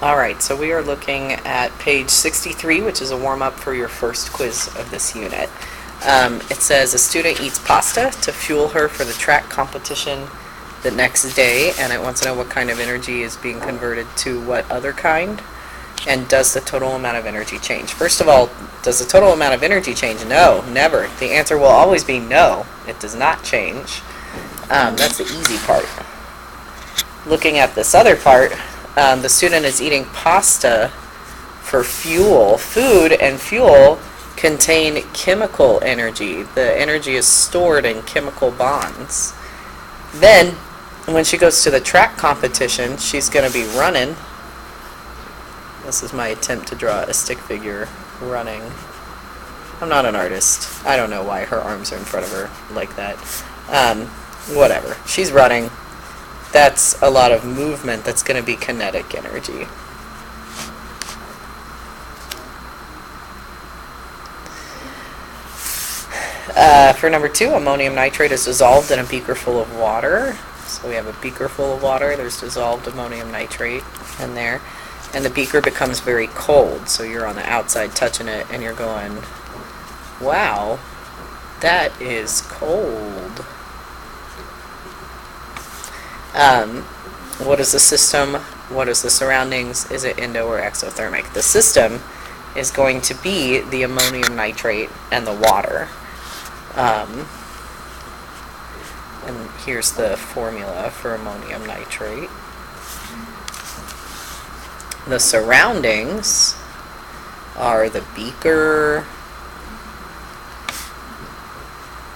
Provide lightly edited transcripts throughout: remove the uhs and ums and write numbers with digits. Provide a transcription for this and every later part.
Alright, so we are looking at page 63, which is a warm-up for your first quiz of this unit. It says a student eats pasta to fuel her for the track competition the next day, and it wants to know what kind of energy is being converted to what other kind, and does the total amount of energy change? First of all, does the total amount of energy change? No, never. The answer will always be no. It does not change. That's the easy part. Looking at this other part, the student is eating pasta for fuel. Food and fuel contain chemical energy. The energy is stored in chemical bonds. Then, when she goes to the track competition, she's going to be running. This is my attempt to draw a stick figure running. I'm not an artist. I don't know why her arms are in front of her like that. Whatever. She's running. That's a lot of movement. That's going to be kinetic energy. For number 2, ammonium nitrate is dissolved in a beaker full of water. So we have a beaker full of water. There's dissolved ammonium nitrate in there. And the beaker becomes very cold. So you're on the outside touching it and you're going, wow, that is cold. What is the system? What is the surroundings? Is it endo or exothermic? The system is going to be the ammonium nitrate and the water. And here's the formula for ammonium nitrate. The surroundings are the beaker,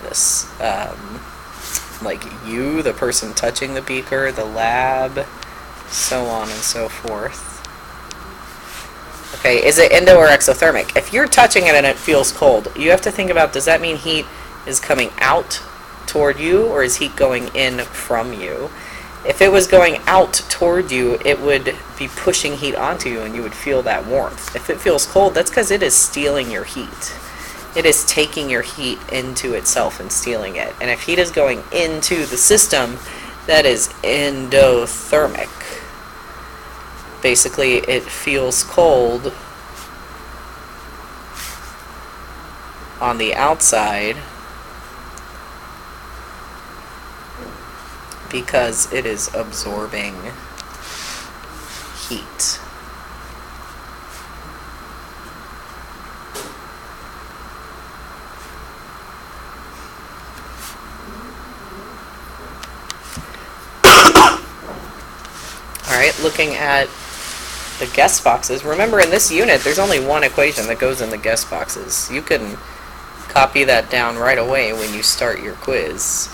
this, like you, the person touching the beaker, the lab, so on and so forth. Okay, is it endo or exothermic? If you're touching it and it feels cold, you have to think about, does that mean heat is coming out toward you, or is heat going in from you? If it was going out toward you, it would be pushing heat onto you and you would feel that warmth. If it feels cold, that's because it is stealing your heat. It is taking your heat into itself and stealing it. And if heat is going into the system, that is endothermic. Basically, it feels cold on the outside because it is absorbing heat. Alright, looking at the guess boxes. Remember, in this unit, there's only one equation that goes in the guess boxes. You can copy that down right away when you start your quiz,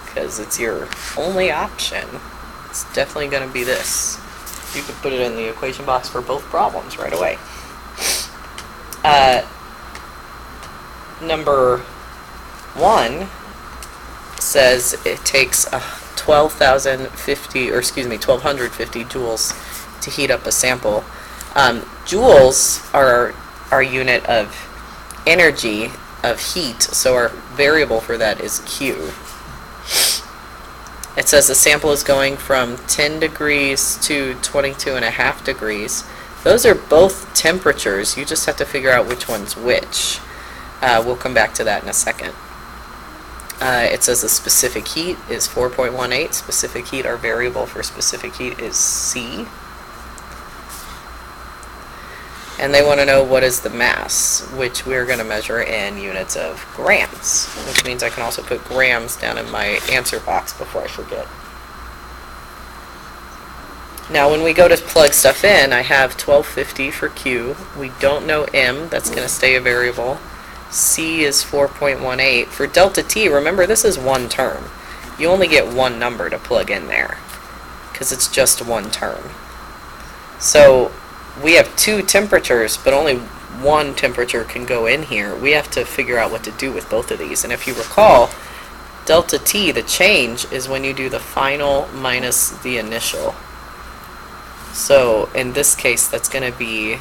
because it's your only option. It's definitely going to be this. You could put it in the equation box for both problems right away. Number 1 says it takes 1250 joules to heat up a sample. Joules are our unit of energy, of heat, so our variable for that is Q. It says the sample is going from 10 degrees to 22.5 degrees. Those are both temperatures. You just have to figure out which one's which. We'll come back to that in a second. It says the specific heat is 4.18. Specific heat, our variable for specific heat is C. And they want to know what is the mass, which we're going to measure in units of grams, which means I can also put grams down in my answer box before I forget. Now when we go to plug stuff in, I have 1250 for Q. We don't know M, that's going to stay a variable. C is 4.18. For delta T, remember this is one term. You only get one number to plug in there, because it's just one term. So we have two temperatures, but only one temperature can go in here. We have to figure out what to do with both of these. And if you recall, delta T, the change, is when you do the final minus the initial. So in this case, that's going to be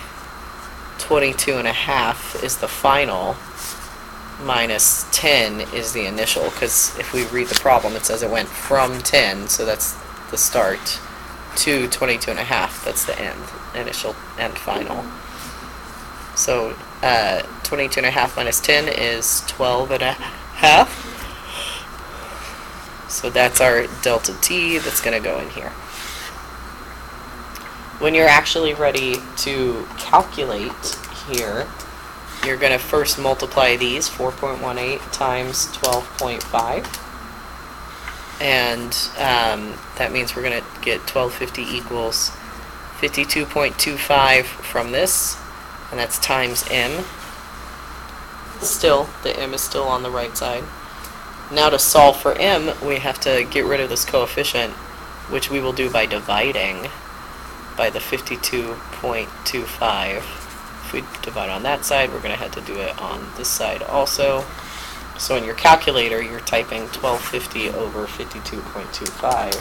22.5 is the final, minus 10 is the initial, because if we read the problem, it says it went from 10, so that's the start, to 22 and a half. That's the end, initial and final. So 22 and a half minus 10 is 12 and a half. So that's our delta T that's going to go in here. When you're actually ready to calculate here, you're going to first multiply these, 4.18 times 12.5. And that means we're going to get 1250 equals 52.25 from this, and that's times m. Still, the m is still on the right side. Now to solve for m, we have to get rid of this coefficient, which we will do by dividing by the 52.25. If we divide on that side, we're going to have to do it on this side also. So in your calculator, you're typing 1250 over 52.25.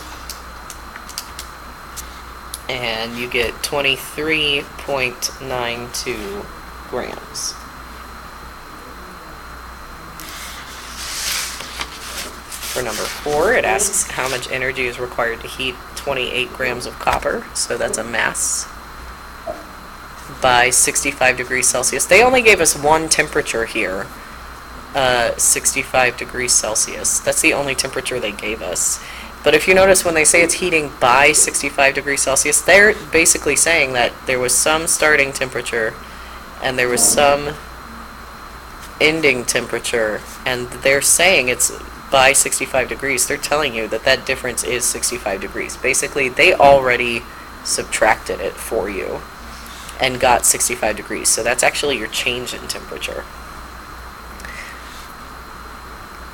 And you get 23.92 grams. For number 4, it asks how much energy is required to heat 28 grams of copper. So that's a mass by 65 degrees Celsius. They only gave us one temperature here, 65 degrees Celsius. That's the only temperature they gave us. But if you notice, when they say it's heating by 65 degrees Celsius, they're basically saying that there was some starting temperature and there was some ending temperature, and they're saying it's by 65 degrees. They're telling you that that difference is 65 degrees. Basically, they already subtracted it for you and got 65 degrees. So that's actually your change in temperature.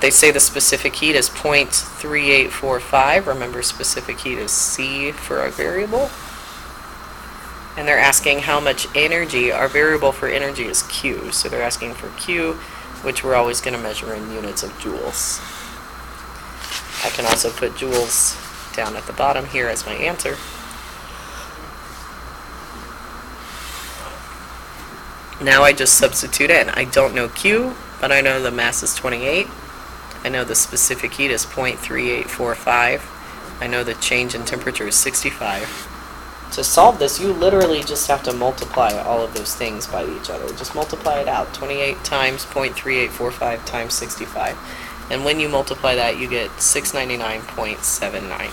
They say the specific heat is 0.3845. Remember, specific heat is C for our variable. And they're asking how much energy. Our variable for energy is Q. So they're asking for Q, which we're always going to measure in units of joules. I can also put joules down at the bottom here as my answer. Now I just substitute in. I don't know Q, but I know the mass is 28. I know the specific heat is 0.3845. I know the change in temperature is 65. To solve this, you literally just have to multiply all of those things by each other. Just multiply it out. 28 times 0.3845 times 65. And when you multiply that, you get 699.79.